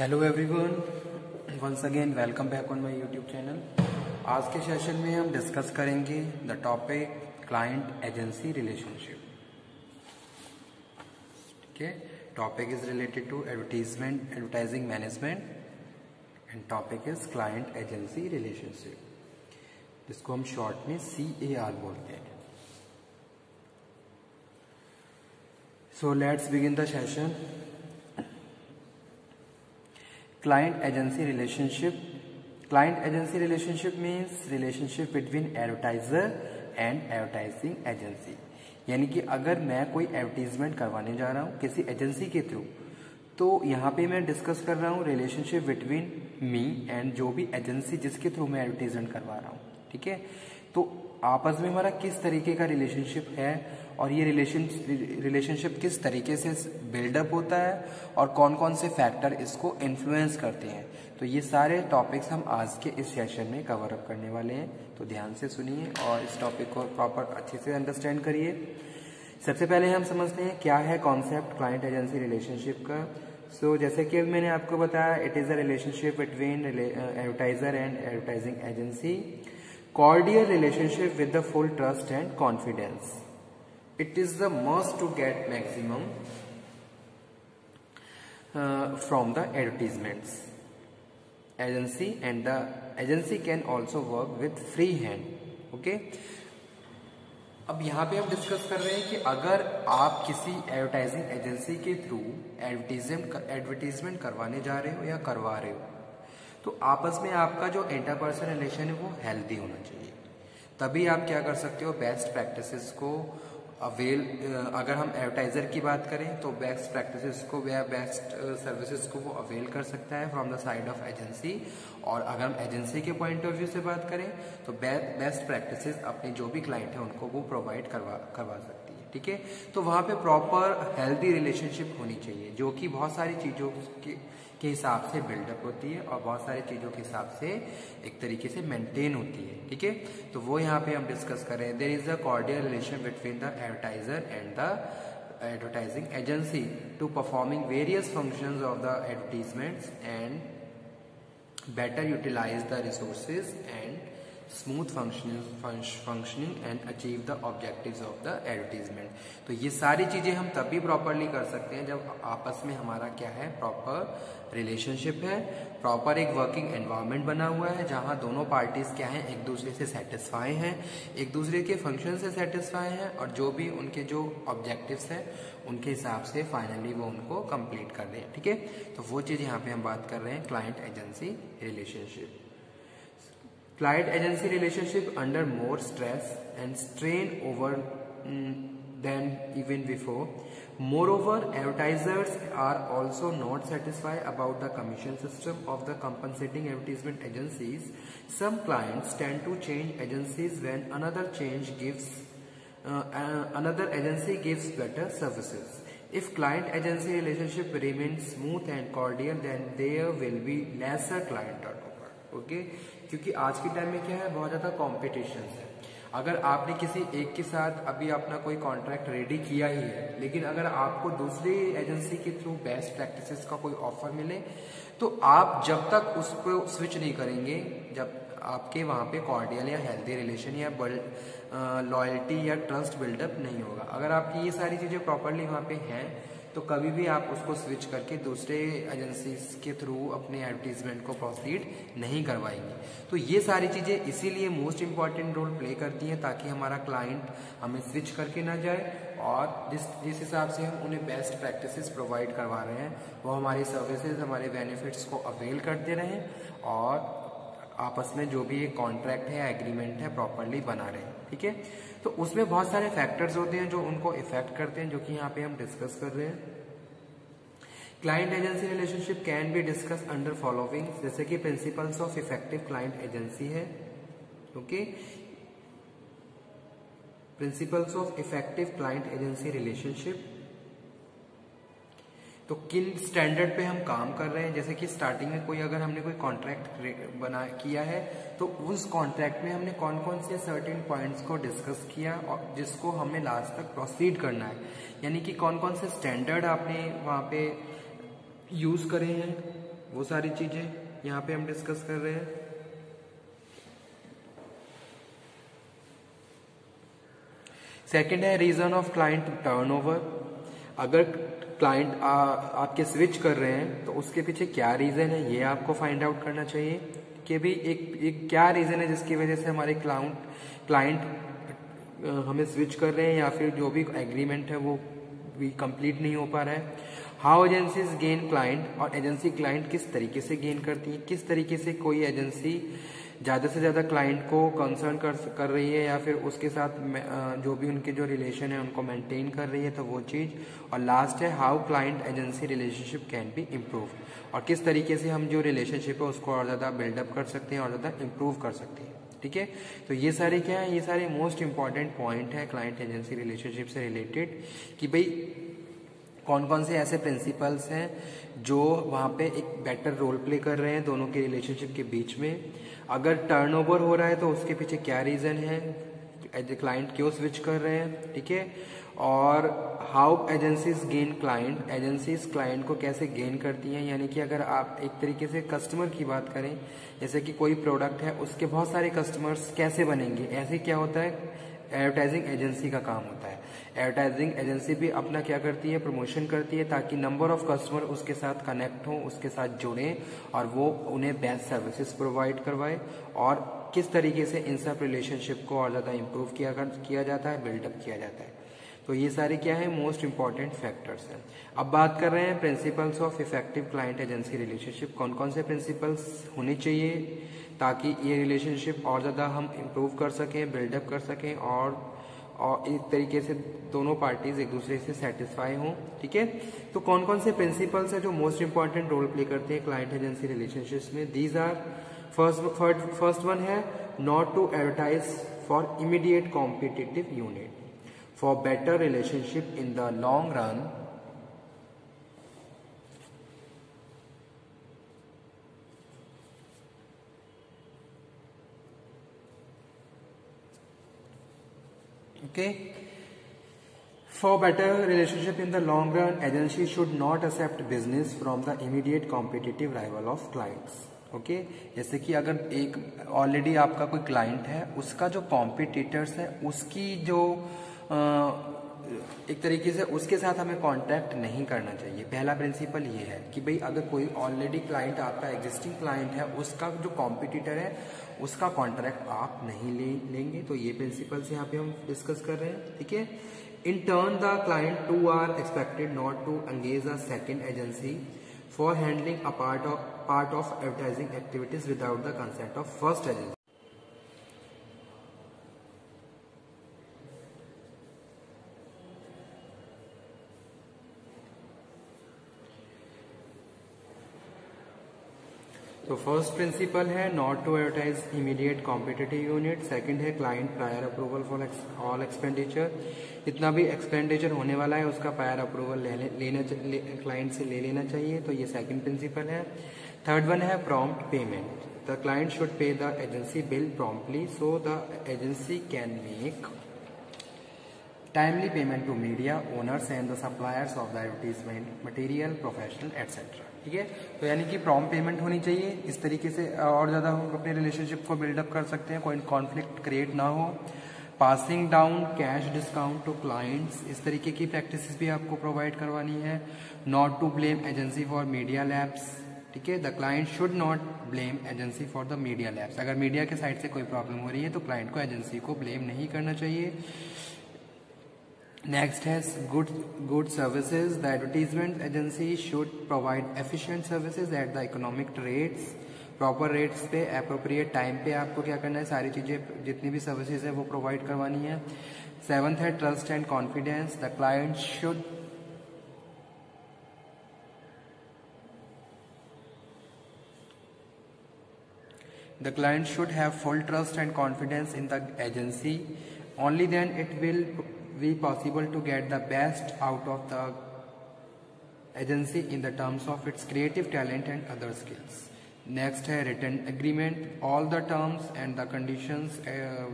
Hello everyone, once again welcome back on my YouTube channel. आज के session में हम डिस्कस करेंगे the topic client agency relationship. ठीक है, topic is related to advertising management and topic is client agency relationship, जिसको हम short में CAR बोलते हैं। So let's begin the session. Client agency relationship means relationship between advertiser and advertising agency। यानी कि अगर मैं कोई एडवर्टीजमेंट करवाने जा रहा हूँ किसी एजेंसी के थ्रू, तो यहाँ पे मैं डिस्कस कर रहा हूँ रिलेशनशिप बिटवीन मी एंड जो भी एजेंसी जिसके थ्रू मैं एडवर्टीजमेंट करवा रहा हूँ। ठीक है, तो आपस में हमारा किस तरीके का रिलेशनशिप है और ये रिलेशनशिप किस तरीके से बिल्डअप होता है और कौन कौन से फैक्टर इसको इन्फ्लुएंस करते हैं, तो ये सारे टॉपिक्स हम आज के इस सेशन में कवर अप करने वाले हैं। तो ध्यान से सुनिए और इस टॉपिक को प्रॉपर अच्छे से अंडरस्टैंड करिए। सबसे पहले हम समझते हैं क्या है कॉन्सेप्ट क्लाइंट एजेंसी रिलेशनशिप का। सो जैसे कि मैंने आपको बताया, it is a relationship between advertiser and advertising agency, cordial relationship with the full trust and confidence. It is the must to get maximum from the advertisements agency, and the agency can also work with free hand. Okay, अब यहाँ पे हम discuss कर रहे हैं कि अगर आप किसी एडवर्टाइजिंग एजेंसी के थ्रू एडवर्टीजमेंट करवाने जा रहे हो या करवा रहे हो, तो आपस में आपका जो इंटरपर्सनल रिलेशन है वो हेल्दी होना चाहिए। तभी आप क्या कर सकते हो, बेस्ट प्रैक्टिसेस को अवेल, अगर हम एडवर्टाइजर की बात करें तो बेस्ट प्रैक्टिसेस को या बेस्ट सर्विसेज को वो अवेल कर सकता है from the side of agency. और अगर हम एजेंसी के पॉइंट ऑफ व्यू से बात करें तो बेस्ट प्रैक्टिसेस अपने जो भी क्लाइंट है उनको वो प्रोवाइड करवा सकती है। ठीक है, तो वहाँ पे प्रॉपर हेल्दी रिलेशनशिप होनी चाहिए जो कि बहुत सारी चीज़ों के हिसाब से बिल्डअप होती है और बहुत सारी चीज़ों के हिसाब से एक तरीके से मेंटेन होती है। ठीक है, तो वो यहाँ पे हम डिस्कस कर रहे हैं। There is a cordial relation between the advertiser and the advertising agency to performing various functions of the advertisements and better utilize the resources and smooth functioning and achieve the objectives of the advertisement। तो ये सारी चीजें हम तभी properly कर सकते हैं जब आपस में हमारा क्या है, प्रॉपर रिलेशनशिप है, प्रॉपर एक वर्किंग एनवायरनमेंट बना हुआ है जहां दोनों पार्टीज क्या है, एक दूसरे से सेटिस्फाई हैं, एक दूसरे के फंक्शन से सेटिस्फाई हैं और जो भी उनके जो ऑब्जेक्टिव्स हैं उनके हिसाब से फाइनली वो उनको कंप्लीट कर रहे हैं। ठीक है, तो वो चीज यहाँ पे हम बात कर रहे हैं client agency relationship. Client agency relationship under more stress and strain over than even before. Moreover, advertisers are also not satisfied about the commission system of the compensating advertisement agencies. Some clients tend to change agencies when another agency gives better services. If client agency relationship remains smooth and cordial, then there will be lesser client turnover. Okay? क्योंकि आज के time में क्या है, बहुत ज्यादा competition है। अगर आपने किसी एक के साथ अभी अपना कोई कॉन्ट्रैक्ट रेडी किया ही है, लेकिन अगर आपको दूसरी एजेंसी के थ्रू बेस्ट प्रैक्टिसेस का कोई ऑफर मिले, तो आप जब तक उस पर स्विच नहीं करेंगे जब आपके वहां पे कॉर्डियल या हेल्दी रिलेशन या लॉयल्टी या ट्रस्ट बिल्डअप नहीं होगा। अगर आपकी ये सारी चीजें प्रॉपरली वहां पे हैं तो कभी भी आप उसको स्विच करके दूसरे एजेंसी के थ्रू अपने एडवर्टीजमेंट को प्रोसीड नहीं करवाएंगे। तो ये सारी चीजें इसीलिए मोस्ट इंपॉर्टेंट रोल प्ले करती हैं ताकि हमारा क्लाइंट हमें स्विच करके ना जाए और जिस हिसाब से हम उन्हें बेस्ट प्रैक्टिसेस प्रोवाइड करवा रहे हैं वो हमारी सर्विसेज, हमारे बेनिफिट्स को अवेल करते रहें और आपस में जो भी एक कॉन्ट्रैक्ट है, एग्रीमेंट है, प्रॉपरली बना रहे हैं। ठीक है, तो उसमें बहुत सारे फैक्टर्स होते हैं जो उनको इफेक्ट करते हैं, जो कि यहाँ पे हम डिस्कस कर रहे हैं। Client agency relationship can be discuss under following, जैसे कि principles of effective client agency है। Okay, principles of effective client agency relationship, तो किन स्टैंडर्ड पे हम काम कर रहे हैं। जैसे कि स्टार्टिंग में अगर हमने कोई कॉन्ट्रैक्ट बना किया है तो उस कॉन्ट्रैक्ट में हमने कौन कौन से सर्टेन पॉइंट्स को डिस्कस किया और जिसको हमें लास्ट तक प्रोसीड करना है, यानी कि कौन कौन से स्टैंडर्ड आपने वहां पे यूज करे हैं वो सारी चीजें यहाँ पे हम डिस्कस कर रहे हैं। सेकंड है रीजन ऑफ क्लाइंट टर्नओवर। अगर क्लाइंट आपके स्विच कर रहे हैं तो उसके पीछे क्या रीजन है, ये आपको फाइंड आउट करना चाहिए कि भी एक क्या रीजन है जिसकी वजह से हमारे क्लाइंट हमें स्विच कर रहे हैं, या फिर जो भी एग्रीमेंट है वो भी कंप्लीट नहीं हो पा रहा है। हाउ एजेंसीज गेन क्लाइंट, और एजेंसी क्लाइंट किस तरीके से गेन करती है, किस तरीके से कोई एजेंसी ज्यादा से ज्यादा क्लाइंट को कंसर्न कर रही है या फिर उसके साथ जो भी उनके जो रिलेशन है उनको मेंटेन कर रही है, तो वो चीज। और लास्ट है how client agency relationship can be improve, और किस तरीके से हम जो रिलेशनशिप है उसको और ज्यादा बिल्डअप कर सकते हैं और ज्यादा इम्प्रूव कर सकते हैं। ठीक है, तो ये सारे क्या है, ये सारे मोस्ट इंपॉर्टेंट पॉइंट है क्लाइंट एजेंसी रिलेशनशिप से रिलेटेड, कि भाई कौन कौन से ऐसे प्रिंसिपल्स हैं जो वहां पे एक बेटर रोल प्ले कर रहे हैं दोनों के रिलेशनशिप के बीच में। अगर टर्नओवर हो रहा है तो उसके पीछे क्या रीजन है, क्लाइंट क्यों स्विच कर रहे हैं। ठीक है, और how agencies gain client, agencies client को कैसे गेन करती हैं, यानी कि अगर आप एक तरीके से कस्टमर की बात करें, जैसे कि कोई प्रोडक्ट है उसके बहुत सारे कस्टमर्स कैसे बनेंगे, ऐसे क्या होता है, एडवर्टाइजिंग एजेंसी का काम होता है। एडवर्टाइजिंग एजेंसी भी अपना क्या करती है, प्रमोशन करती है, ताकि नंबर ऑफ कस्टमर उसके साथ कनेक्ट हो, उसके साथ जुड़े और वो उन्हें बेस्ट सर्विसेज प्रोवाइड करवाए, और किस तरीके से इन सब रिलेशनशिप को और ज्यादा इंप्रूव किया जाता है, बिल्डअप किया जाता है। तो ये सारे क्या है, मोस्ट इंपॉर्टेंट फैक्टर्स हैं। अब बात कर रहे हैं principles of effective client agency relationship, कौन कौन से प्रिंसिपल्स होने चाहिए ताकि ये रिलेशनशिप और ज़्यादा हम इम्प्रूव कर सकें, बिल्डअप कर सकें, और एक तरीके से दोनों पार्टीज एक दूसरे से सेटिस्फाई हों। ठीक है, तो कौन कौन से प्रिंसिपल्स हैं जो मोस्ट इंपॉर्टेंट रोल प्ले करते हैं क्लाइंट एजेंसी रिलेशनशिप्स में। दीज आर, फर्स्ट वन है not to advertise for immediate competitive unit, for better relationship in the long run, okay, for better relationship in the long run, agency should not accept business from the immediate competitive rival of clients. Okay जैसे कि अगर एक already आपका कोई client है, उसका जो competitors है उसकी जो एक तरीके से उसके साथ हमें कांटेक्ट नहीं करना चाहिए। पहला प्रिंसिपल ये है कि भाई अगर कोई ऑलरेडी क्लाइंट आपका एग्जिस्टिंग क्लाइंट है, उसका जो कॉम्पिटिटर है उसका कॉन्ट्रैक्ट आप नहीं लेंगे। तो ये प्रिंसिपल्स यहाँ पे हम डिस्कस कर रहे हैं। ठीक है, in turn the client to are expected not to engage a second agency for handling a part of advertising activities without the consent of first agency. तो फर्स्ट प्रिंसिपल है not to advertise immediate competitive unit. Second है client prior approval for all expenditure, जितना भी expenditure होने वाला है उसका prior approval client से ले लेना चाहिए। तो ये सेकंड प्रिंसिपल है। थर्ड वन है prompt payment, the client should pay the agency bill promptly so the agency can make timely payment to media owners and the suppliers of the advertisement material professional etcetera. ठीक है, तो यानी कि prompt payment होनी चाहिए, इस तरीके से और ज़्यादा हम अपने रिलेशनशिप को बिल्डअप कर सकते हैं, कोई कॉन्फ्लिक्ट क्रिएट ना हो। Passing down cash discount to clients, इस तरीके की प्रैक्टिसेस भी आपको प्रोवाइड करवानी है। Not to blame agency for media labs. ठीक है, the client should not blame agency for the media labs. अगर मीडिया के साइड से कोई प्रॉब्लम हो रही है तो क्लाइंट को एजेंसी को ब्लेम नहीं करना चाहिए। Next has good services. The advertisement agency should provide efficient services at the economic rates. Proper rates पे appropriate टाइम पे आपको क्या करना है, सारी चीजें जितनी भी सर्विसेज है वो प्रोवाइड करवानी है। सेवंथ है trust and confidence. The client should have full trust and confidence in the agency. Only then it will be possible to get the best out of the agency in the terms of its creative talent and other skills. Next है written agreement. All the terms and the conditions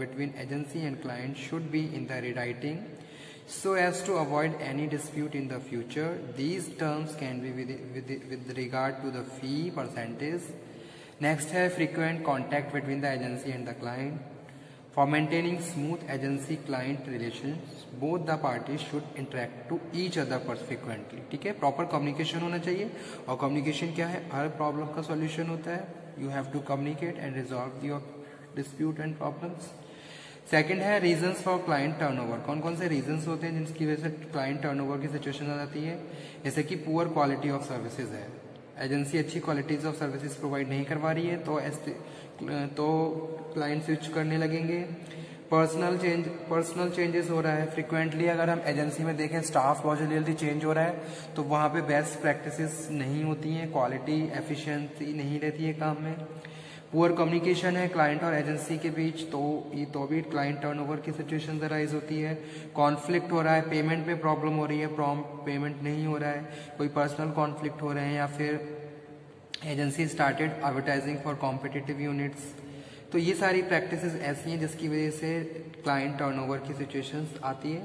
between agency and client should be in the writing. so as to avoid any dispute in the future. These terms can be with regard to the fee percentage. Next है frequent contact between the agency and the client. For maintaining smooth agency-client relations, both the parties should interact to each other frequently. ठीक है, proper communication होना चाहिए, और communication क्या है, हर problem का solution होता है. You have to communicate and resolve your dispute and problems. Second है रीजंस फॉर क्लाइंट टर्नओवर. कौन कौन से रीजंस होते हैं जिसकी वजह से क्लाइंट टर्नओवर की सिचुएशन आ जाती है? जैसे कि पुअर क्वालिटी ऑफ सर्विसेज है, एजेंसी अच्छी क्वालिटीज ऑफ सर्विसेज प्रोवाइड नहीं करवा रही है तो क्लाइंट स्विच करने लगेंगे. पर्सनल चेंजेस हो रहा है फ्रिक्वेंटली. अगर हम एजेंसी में देखें स्टाफ बहुत जल्दी चेंज हो रहा है तो वहाँ पे बेस्ट प्रैक्टिसेस नहीं होती हैं, क्वालिटी एफिशिएंसी नहीं रहती है काम में. पुअर कम्युनिकेशन है क्लाइंट और एजेंसी के बीच, तो भी क्लाइंट टर्नओवर की सिचुएशन अराइज होती है. कॉन्फ्लिक्ट हो रहा है, पेमेंट में प्रॉब्लम हो रही है, प्रॉम्प्ट पेमेंट नहीं हो रहा है, कोई पर्सनल कॉन्फ्लिक्ट हो रहे हैं, या फिर agency started advertising for competitive units. तो ये सारी प्रैक्टिसेस ऐसी हैं जिसकी वजह से क्लाइंट टर्नओवर की सिचुएशंस आती है.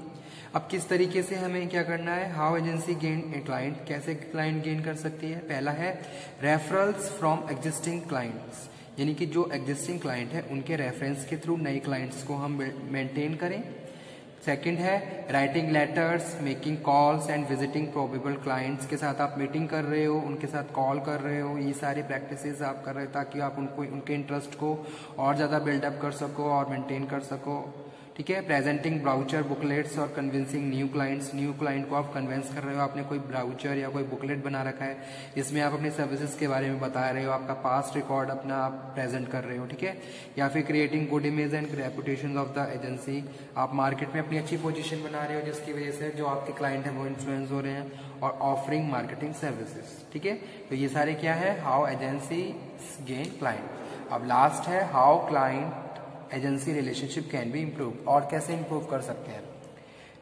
अब किस तरीके से हमें क्या करना है, how agency gain a client, कैसे क्लाइंट गेन कर सकती है? पहला है रेफरल्स फ्रॉम एग्जिस्टिंग क्लाइंट्स, यानी कि जो एग्जिस्टिंग क्लाइंट है उनके रेफरेंस के थ्रू नए क्लाइंट्स को हम मेंटेन करें. सेकंड है writing letters, making calls and visiting probable clients. के साथ आप मीटिंग कर रहे हो, उनके साथ कॉल कर रहे हो, ये सारी प्रैक्टिसेस आप कर रहे हो ताकि आप उनके इंटरेस्ट को और ज़्यादा बिल्डअप कर सको और मेंटेन कर सको. ठीक है, प्रेजेंटिंग ब्राउचर बुकलेट्स और कन्विंसिंग न्यू क्लाइंट को आप कन्विंस कर रहे हो. आपने कोई ब्राउचर या कोई बुकलेट बना रखा है, इसमें आप अपनी सर्विसेज के बारे में बता रहे हो, आपका पास्ट रिकॉर्ड अपना आप प्रेजेंट कर रहे हो. ठीक है, या फिर creating good image and reputation of the agency. आप मार्केट में अपनी अच्छी पोजीशन बना रहे हो जिसकी वजह से जो आपके क्लाइंट हैं वो इन्फ्लुएंस हो रहे हैं. और ऑफरिंग मार्केटिंग सर्विसेज. ठीक है, तो ये सारे क्या है, हाउ एजेंसी गेन क्लाइंट. अब लास्ट है how client agency relationship can be improve, और कैसे इम्प्रूव कर सकते हैं.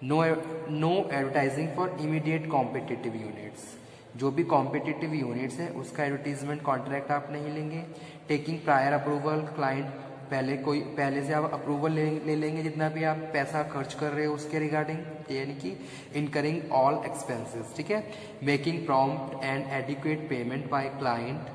No advertising for immediate competitive units. जो भी कॉम्पिटिटिव यूनिट्स है उसका एडवर्टीजमेंट कॉन्ट्रैक्ट आप नहीं लेंगे. टेकिंग प्रायर अप्रूवल, क्लाइंट पहले से आप अप्रूवल ले लेंगे जितना भी आप पैसा खर्च कर रहे हो उसके रिगार्डिंग, यानी कि इनकरिंग ऑल एक्सपेंसेस. ठीक है, making prompt and adequate payment by client,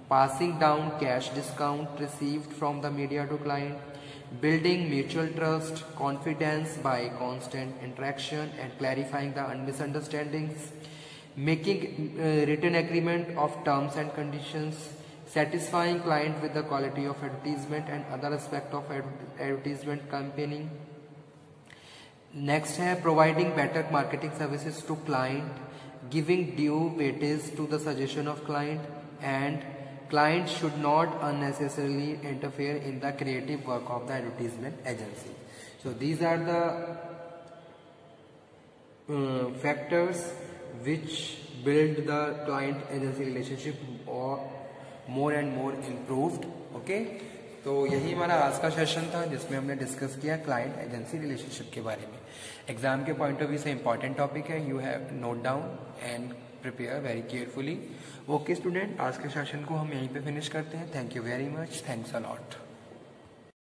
passing down cash discount received from the media to client, building mutual trust, confidence by constant interaction and clarifying the misunderstandings, making written agreement of terms and conditions, satisfying client with the quality of advertisement and other aspect of advertisement campaigning. Next है providing better marketing services to client, giving due weightage to the suggestion of client, and client should not unnecessarily interfere in the creative work of the advertisement agency. So these are the factors which build the client agency relationship or more and more improved. Okay, तो यही हमारा आज का session था जिसमें हमने discuss किया client agency relationship के बारे में. एग्जाम के पॉइंट ऑफ व्यू से इंपॉर्टेंट टॉपिक है, you have note down and prepare very carefully. Okay student, आज के सेशन को हम यहीं पे फिनिश करते हैं. Thank you very much, thanks a lot.